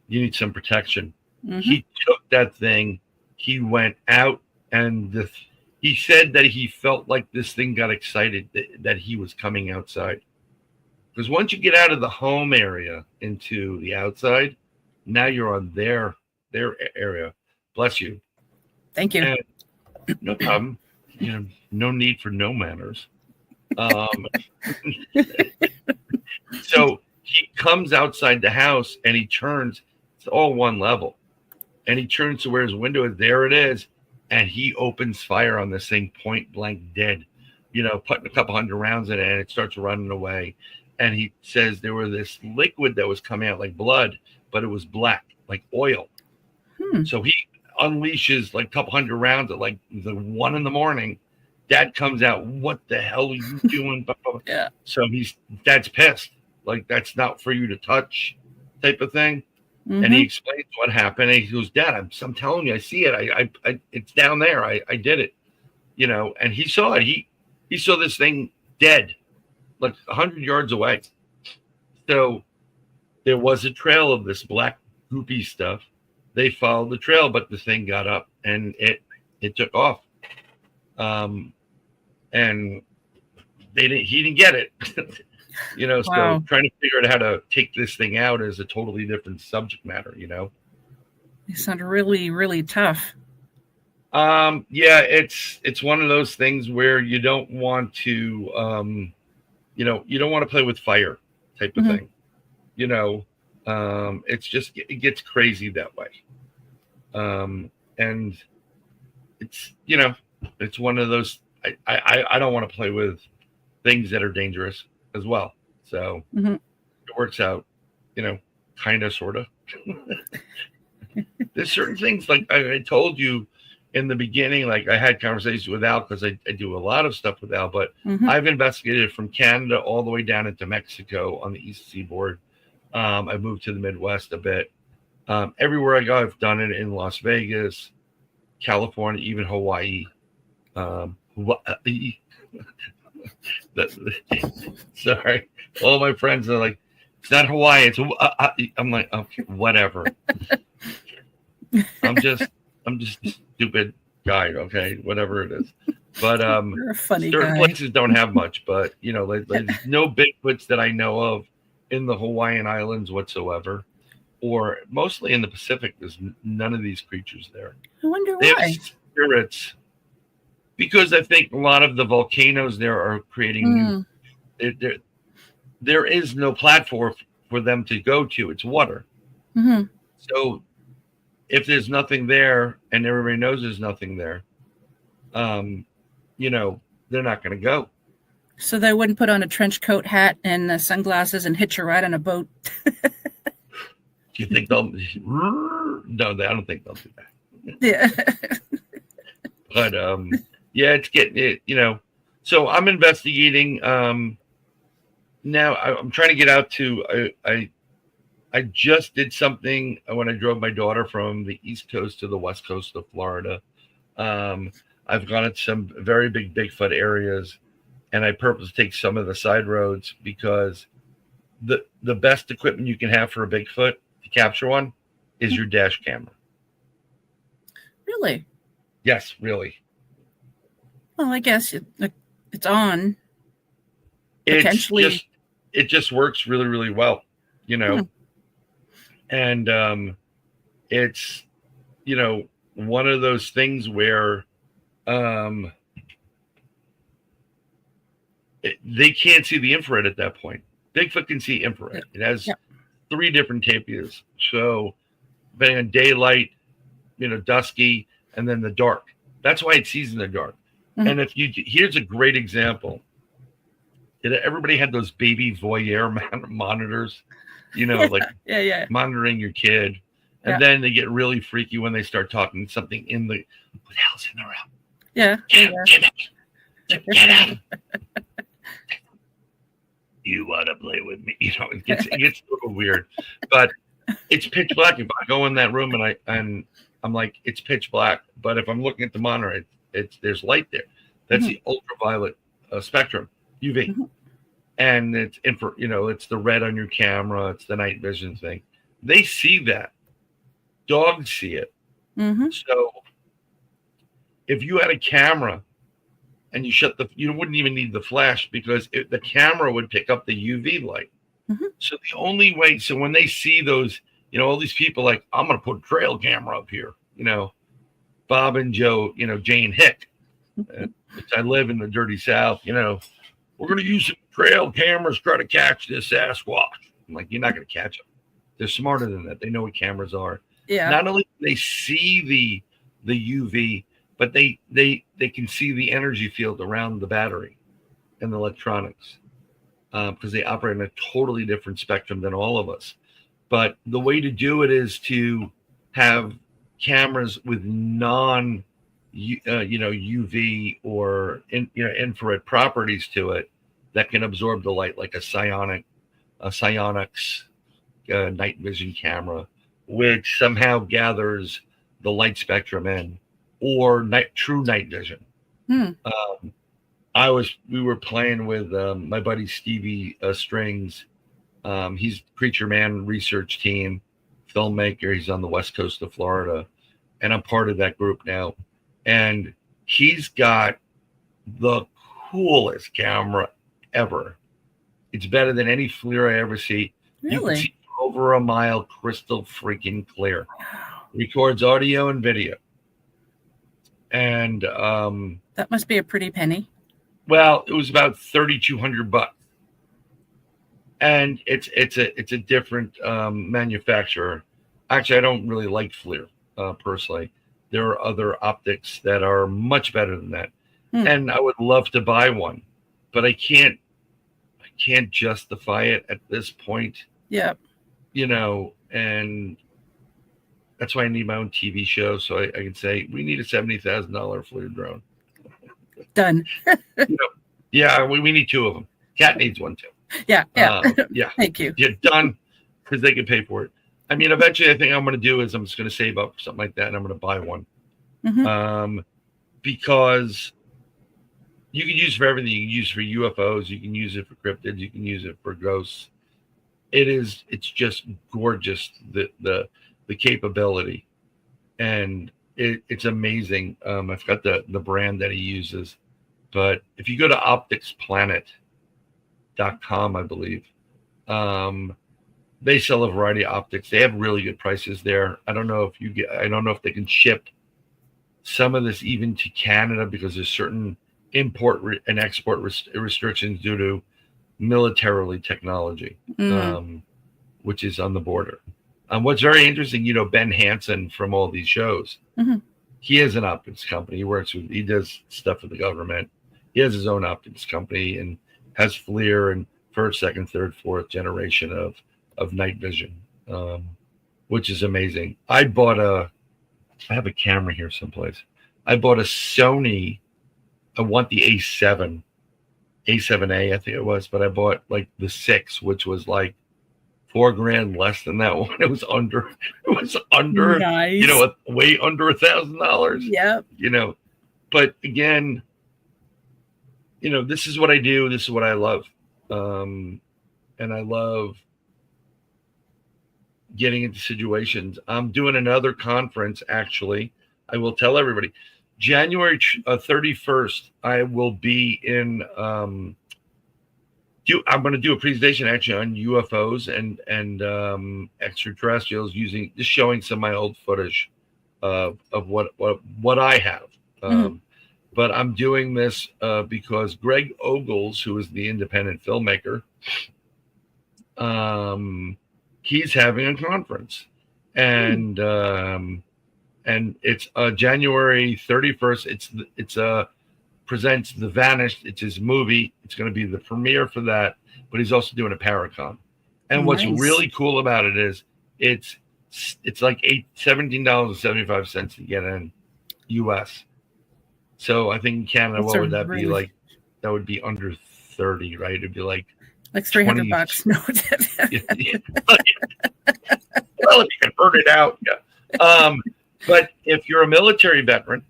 you need some protection. Mm-hmm. He took that thing. He went out, and he said that he felt like this thing got excited that he was coming outside. Because once you get out of the home area into the outside, now you're on their area. Bless you. Thank you. And no problem. No need for no manners. So he comes outside the house and he turns. It's all one level, and he turns to where his window is. There it is, and he opens fire on this thing, point blank, dead. Putting a couple hundred rounds in it, and it starts running away. And he says there was this liquid that was coming out like blood, but it was black, like oil. So he unleashes like a couple hundred rounds at like the 1 a.m. Dad comes out. What the hell are you doing? Yeah. So Dad's pissed. Like, that's not for you to touch, type of thing. Mm-hmm. And he explains what happened. And he goes, Dad, I'm telling you, I see it. I it's down there. I did it. And he saw it. He saw this thing dead, like 100 yards away. So there was a trail of this black goopy stuff. They followed the trail, but the thing got up and it took off. And he didn't get it. Wow. So trying to figure out how to take this thing out is a totally different subject matter, You sound really, really tough. Yeah, it's one of those things where you don't want to, you don't want to play with fire type of thing. It's just, it gets crazy that way. And it's, it's one of those, I don't want to play with things that are dangerous as well. So it works out, kind of, sort of. There's certain things, like I told you in the beginning, like I had conversations with Al because I do a lot of stuff with Al, but I've investigated from Canada all the way down into Mexico on the East Seaboard. I've moved to the Midwest a bit. Everywhere I go, I've done it in Las Vegas, California, even Hawaii. Sorry, all my friends are like, it's not Hawaii. It's I'm like, okay, whatever. I'm just a stupid guy. Okay, whatever it is. But you're a funny certain guy. places don't have much. But there's no Bigfoots that I know of in the Hawaiian Islands whatsoever, or mostly in the Pacific. There's none of these creatures there. I wonder they why. have spirits. Because I think a lot of the volcanoes there are creating new. There is no platform for them to go to. It's water. So if there's nothing there, and everybody knows there's nothing there, they're not going to go. So they wouldn't put on a trench coat, hat, and sunglasses and hitch a ride on a boat. Do you think they'll? No, I don't think they'll do that. Yeah. But yeah, it's getting it. So I'm investigating. Now I'm trying to get out to. I just did something when I drove my daughter from the East Coast to the West Coast of Florida. I've gone to some very big Bigfoot areas, and I purposely take some of the side roads because the best equipment you can have for a Bigfoot to capture one is your dash camera. Really? Yes, really. Well, I guess it's on. It just works really, really well, and it's one of those things where they can't see the infrared at that point. Bigfoot can see infrared. It has 3 different tapias. So depending on daylight, dusky, and then the dark. That's why it sees in the dark. And here's a great example. Everybody had those baby voyeur monitors, like monitoring your kid. And then they get really freaky when they start talking something in the, what the hell's in the room? Yeah. Get out. You want to play with me? You know, it gets a little weird, but it's pitch black. If I go in that room and I'm like, it's pitch black, but if I'm looking at the monitor, there's light there. That's the ultraviolet spectrum, UV, and it's it's the red on your camera. It's the night vision thing. They see that. Dogs see it. So if you had a camera and you wouldn't even need the flash because the camera would pick up the UV light. So the only way, so when they see those, all these people like, I'm going to put a trail camera up here, Bob and Joe, Jane Hick, which I live in the dirty South, we're going to use some trail cameras, try to catch this Sasquatch. I'm like, you're not going to catch them. They're smarter than that. They know what cameras are. Yeah. Not only do they see the UV, but they can see the energy field around the battery and the electronics because they operate in a totally different spectrum than all of us. But the way to do it is to have cameras with UV or infrared properties to it that can absorb the light, like a psionics night vision camera, which somehow gathers the light spectrum in, or true night vision. We were playing with my buddy Stevie Strings. He's Creature Man research team, filmmaker. He's on the west coast of Florida, and I'm part of that group now. And he's got the coolest camera ever. It's better than any FLIR I ever see. Really? You can see over a mile, crystal freaking clear. Records audio and video. And that must be a pretty penny. Well, it was about $3,200, and it's a different manufacturer. Actually, I don't really like FLIR personally. There are other optics that are much better than that, and I would love to buy one, but I can't justify it at this point. Yeah. And that's why I need my own TV show, so I can say we need a $70,000 FLIR drone. Done. Yeah, we need two of them. Cat needs one too. Yeah. Yeah. Thank you. Yeah, done, because they can pay for it. I mean, eventually, I think I'm going to do is I'm just going to save up for something like that, and I'm going to buy one. Because you can use it for everything. You can use it for UFOs. You can use it for cryptids. You can use it for ghosts. It's just gorgeous, the capability, and it's amazing. I forgot the brand that he uses, but if you go to opticsplanet.com, I believe, they sell a variety of optics. They have really good prices there. I don't know if they can ship some of this even to Canada because there's certain import and export restrictions due to militarily technology, which is on the border. What's very interesting, Ben Hansen from all these shows, he has an optics company. He does stuff for the government. He has his own optics company and has FLIR and first, second, third, fourth generation of night vision, which is amazing. I have a camera here someplace. I bought a Sony. I want the A7A, I think it was, but I bought like the 6, which was like $4,000 less than that one. It was under, nice. Way under $1,000. Yep. But again, this is what I do. This is what I love. And I love getting into situations. I'm doing another conference, actually. I will tell everybody. January 31st, I will be in. I'm going to do a presentation actually on UFOs and extraterrestrials, showing some of my old footage of what I have. But I'm doing this because Greg Ogles, who is the independent filmmaker, he's having a conference, and it's January 31st. It's presents The Vanished. It's his movie. It's going to be the premiere for that, but he's also doing a Paracon. And what's really cool about it is it's It's like $17.75 to get in US. So I think in Canada, what would that be like? That would be under 30, right? It'd be like $300. No. Well, if you convert it out, yeah. But if you're a military veteran,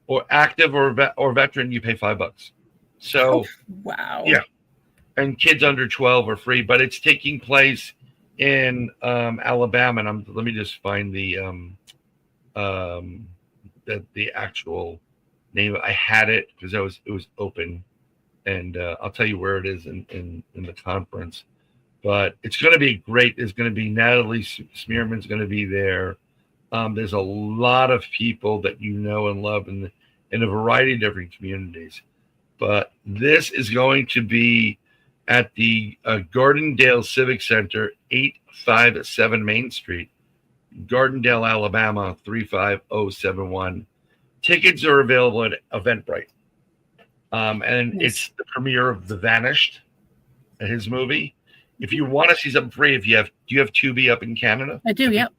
or active or veteran, you pay $5. So, wow. Yeah, and kids under 12 are free. But it's taking place in Alabama, and let me just find the actual name. I had it because it was open, and I'll tell you where it is in the conference. But it's going to be great. There's going to be Natalie Smearman's going to be there. There's a lot of people that you know and love in a variety of different communities. But this is going to be at the Gardendale Civic Center, 857 Main Street, Gardendale, Alabama, 35071. Tickets are available at Eventbrite. And It's the premiere of The Vanished, his movie. If you want to see something free, do you have Tubi up in Canada? I do, yep.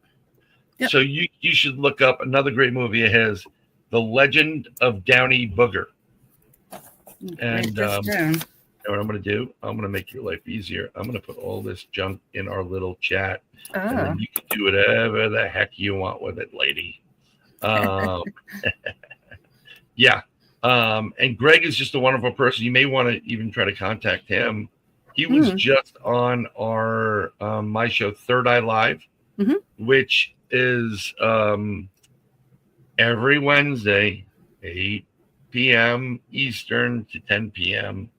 So you should look up another great movie of his, The Legend of Downey Booger. And you know what I'm going to do? I'm going to make your life easier. I'm going to put all this junk in our little chat. And then you can do whatever the heck you want with it, lady. Yeah. And Greg is just a wonderful person. You may want to even try to contact him. He was just on our my show, Third Eye Live, which is every Wednesday, 8 p.m. Eastern to 10 p.m.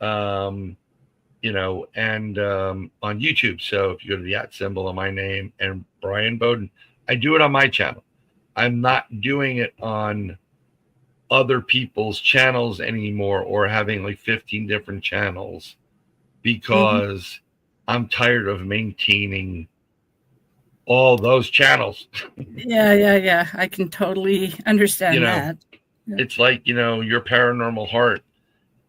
And on YouTube. So if you go to the @ of my name and Bryan Bowden, I do it on my channel. I'm not doing it on other people's channels anymore, or having like 15 different channels, because I'm tired of maintaining all those channels. Yeah. I can totally understand that. Yeah. It's like, your Paranormal Heart,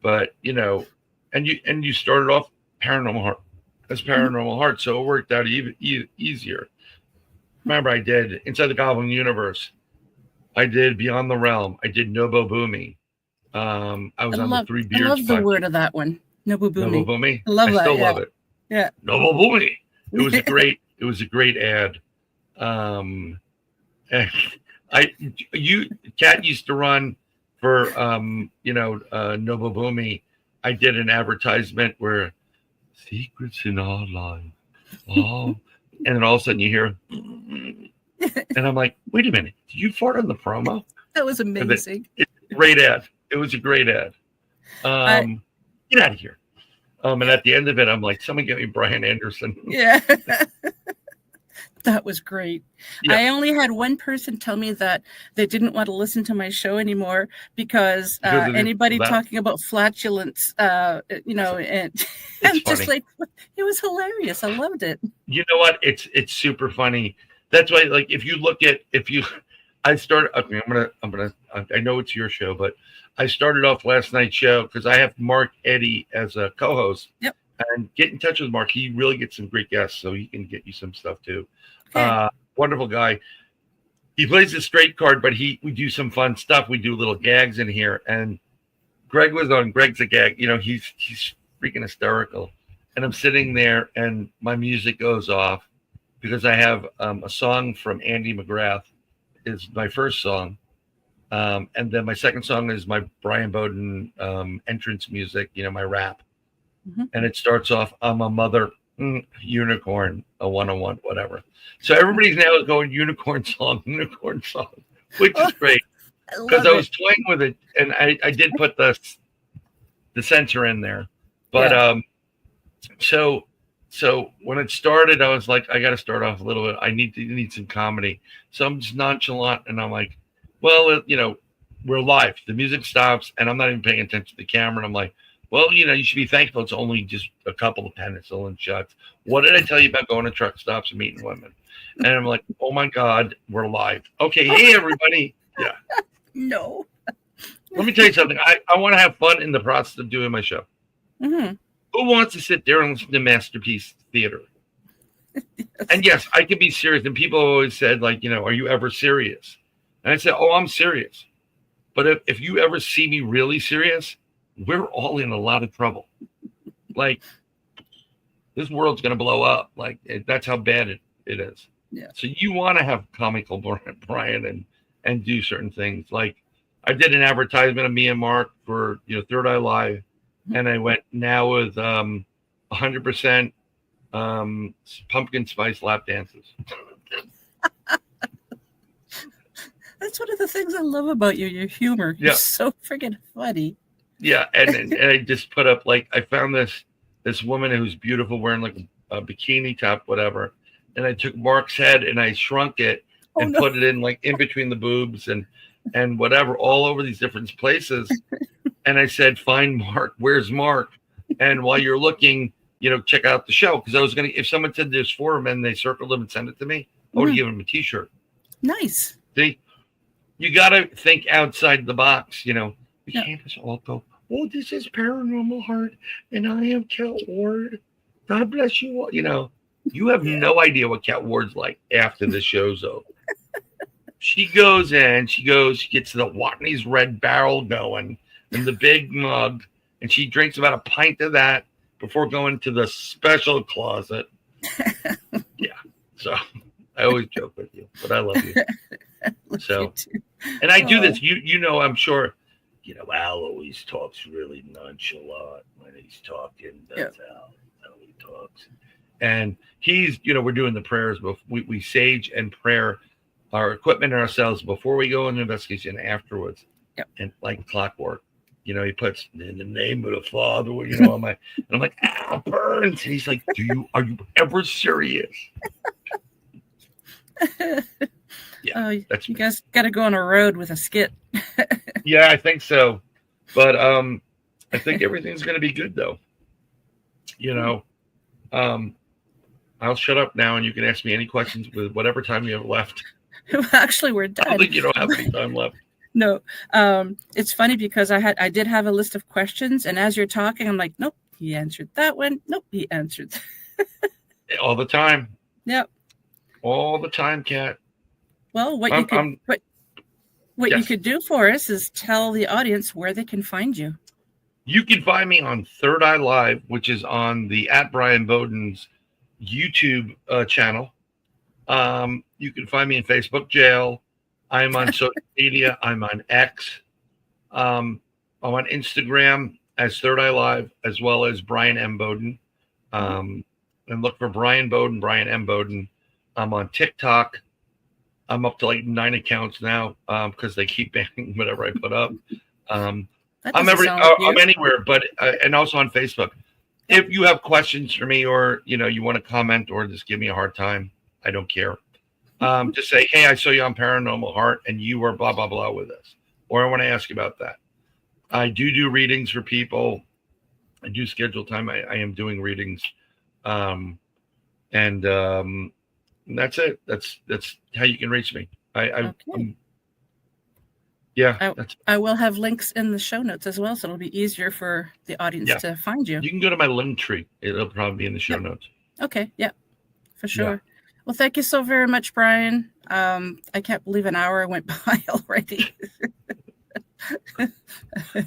but and you started off Paranormal Heart as Paranormal Heart, so it worked out even easier. Remember, I did Inside the Goblin Universe. I did Beyond the Realm. I did Nobo Boomy. I was on the Three Beards. I love the word of that one. Nobo Boomy. Nobo Boomy. I love that. I still love it. Yeah. Nobo Boomy. It was a great. It was a great ad. And Kat used to run for Nobo Boomy. I did an advertisement where secrets in our life. Oh, and then all of a sudden you hear, and I'm like, wait a minute, did you fart on the promo? That was amazing. It's a great ad. It was a great ad. Get out of here. And at the end of it, I'm like, someone get me Brian Anderson. Yeah. That was great. Yeah. I only had one person tell me that they didn't want to listen to my show anymore because anybody talking about flatulence, and I'm just like, it was hilarious. I loved it. You know what? It's super funny. That's why, like, I know it's your show, but I started off last night's show because I have Mark Eddy as a co-host. Yep. And get in touch with Mark. He really gets some great guests, so he can get you some stuff too. Okay. Wonderful guy. He plays the straight card, but we do some fun stuff. We do little gags in here. And Greg was on. Greg's a gag. He's freaking hysterical. And I'm sitting there, and my music goes off because I have a song from Andy McGrath is my first song. And then my second song is my Bryan Bowden entrance music, my rap. And it starts off, I'm a mother unicorn, a 101, whatever. So everybody's now going unicorn song, which is great. Because I was toying with it, and I did put the censor in there. But so when it started, I was like, I got to start off a little bit. I need some comedy. So I'm just nonchalant, and I'm like, well, we're live. The music stops, and I'm not even paying attention to the camera. And I'm like, well, you should be thankful it's only just a couple of penicillin shots. What did I tell you about going to truck stops and meeting women? And I'm like, oh my God, we're live. Okay, hey everybody. Yeah. No. Let me tell you something. I want to have fun in the process of doing my show. Who wants to sit there and listen to Masterpiece Theater? And yes, I can be serious. And people always said, like, are you ever serious? And I said, oh, I'm serious. But if you ever see me really serious, we're all in a lot of trouble. Like, this world's going to blow up. Like, that's how bad it is. Yeah. So you want to have comical Bryan and do certain things. Like, I did an advertisement of me and Mark for, Third Eye Live. And I went now with 100% pumpkin spice lap dances. That's one of the things I love about you, your humor. You're so freaking funny. Yeah, and I just put up, like, I found this woman who's beautiful wearing like a bikini top, whatever. And I took Mark's head and I shrunk it and put it in, like, in between the boobs and whatever, all over these different places. And I said, find Mark. Where's Mark? And while you're looking, check out the show. Because I was going to, if someone said there's 4 of them and they circled them and sent it to me, I would give them a t-shirt. Nice. See, you got to think outside the box, We can't just all go, oh, this is Paranormal Heart and I am Cat Ward. God bless you all. You have no idea what Cat Ward's like after the show's over. She goes in, she gets the Watney's Red Barrel going and the big mug, and she drinks about a pint of that before going to the special closet. Yeah. So I always joke with you, but I love you. So, and I do this, I'm sure, Al always talks really nonchalant when he's talking. That's how he talks. And he's, we're doing the prayers, but we sage and prayer our equipment and ourselves before we go into investigation afterwards. Yep. And like clockwork, he puts in the name of the Father, on my, and I'm like, burns. And he's like, are you ever serious? Yeah, that's you guys got to go on a road with a skit. Yeah, I think so. But I think everything's going to be good, though. I'll shut up now, and you can ask me any questions with whatever time you have left. Actually, we're done. I don't think you don't have any time left. No, it's funny because I did have a list of questions, and as you're talking, I'm like, nope, he answered that one. Nope, he answered. All the time. Yep. All the time, Kat. Well, what you could do for us is tell the audience where they can find you. You can find me on Third Eye Live, which is on the @Bryan Bowden's YouTube channel. You can find me in Facebook jail. I'm on social media. I'm on X. I'm on Instagram as Third Eye Live, as well as Bryan M. Bowden. And look for Bryan Bowden, Bryan M. Bowden. I'm on TikTok. I'm up to like 9 accounts now because they keep banning whatever I put up. I'm anywhere, but and also on Facebook. If you have questions for me, or you want to comment, or just give me a hard time, I don't care. Just say, hey, I saw you on Paranormal Heart, and you were blah blah blah with us, or I want to ask you about that. I do readings for people. I do schedule time. I am doing readings, and that's it. That's how you can reach me. I will have links in the show notes as well, so it'll be easier for the audience to find you. You can go to my link tree. It'll probably be in the show notes. Okay, yeah, for sure. Yeah. Well, thank you so very much, Bryan. I can't believe an hour went by already.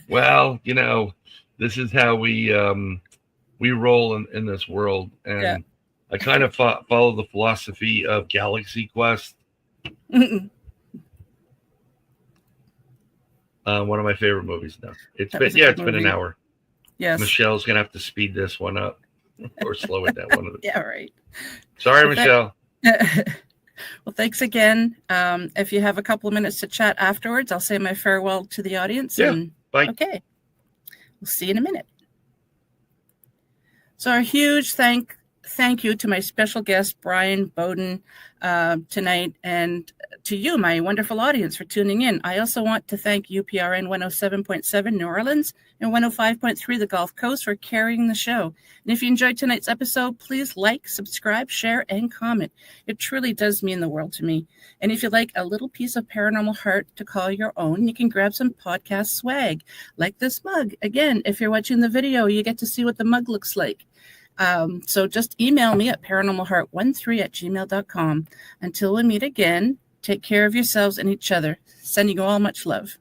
Well, this is how we roll in this world, and I kind of follow the philosophy of Galaxy Quest. One of my favorite movies now. It's been an hour. Yes. Michelle's gonna have to speed this one up or slow it down. One of the Yeah, right. Sorry, Michelle. Well, thanks again. If you have a couple of minutes to chat afterwards, I'll say my farewell to the audience. Yeah. Bye. Okay. We'll see you in a minute. So a huge thank you to my special guest, Bryan Bowden, tonight, and to you, my wonderful audience, for tuning in. I also want to thank UPRN 107.7 New Orleans and 105.3 the Gulf Coast for carrying the show. And if you enjoyed tonight's episode, please like, subscribe, share, and comment. It truly does mean the world to me. And if you'd like a little piece of Paranormal Heart to call your own, you can grab some podcast swag, like this mug. Again, if you're watching the video, you get to see what the mug looks like. So just email me at paranormalheart13@gmail.com. Until we meet again, take care of yourselves and each other. Sending you all much love.